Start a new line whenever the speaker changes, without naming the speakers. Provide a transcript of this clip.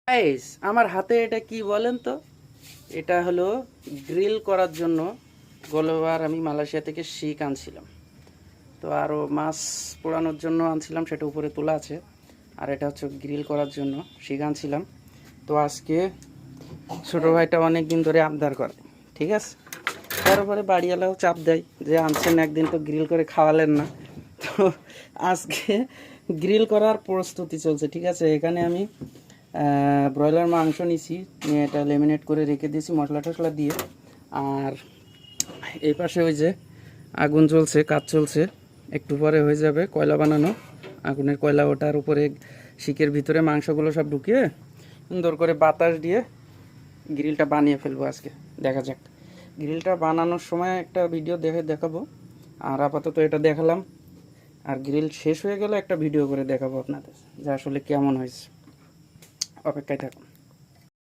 Guys আমার হাতে এটা কি বলেন তো? এটা হলো গ্রিল করার জন্য। গতবার আমি মালয়েশিয়া থেকে শিক আনছিলাম, তো আরও মাছ পোড়ানোর জন্য আনছিলাম, সেটা উপরে তোলা আছে। আর এটা হচ্ছে গ্রিল করার জন্য শিক আনছিলাম। তো আজকে ছোটো ভাইটা অনেক দিন ধরে আবদার করে, ঠিক আছে। তারপরে বাড়িওয়ালাও চাপ দেয় যে আনছেন একদিন তো গ্রিল করে খাওয়ালেন না। তো আজকে গ্রিল করার প্রস্তুতি চলছে, ঠিক আছে। এখানে আমি ব্রয়লার মাংস নিছি, নিয়ে এটা লেমিনেট করে রেখে দিয়েছি মশলা টশলা দিয়ে। আর এই পাশে ওই যে আগুন জ্বলছে, কাজ চলছে, একটু পরে হয়ে যাবে কয়লা বানানো। আগুনের কয়লা ওটার উপরে শিকের ভিতরে মাংসগুলো সব ঢুকিয়ে সুন্দর করে বাতাস দিয়ে গ্রিলটা বানিয়ে ফেলবো আজকে। দেখা যাক, গ্রিলটা বানানোর সময় একটা ভিডিও দেখাবো। আর আপাতত এটা দেখালাম, আর গ্রিল শেষ হয়ে গেলে একটা ভিডিও করে দেখাবো আপনাদের যে আসলে কেমন হয়েছে। অপেক্ষায় থাকুন।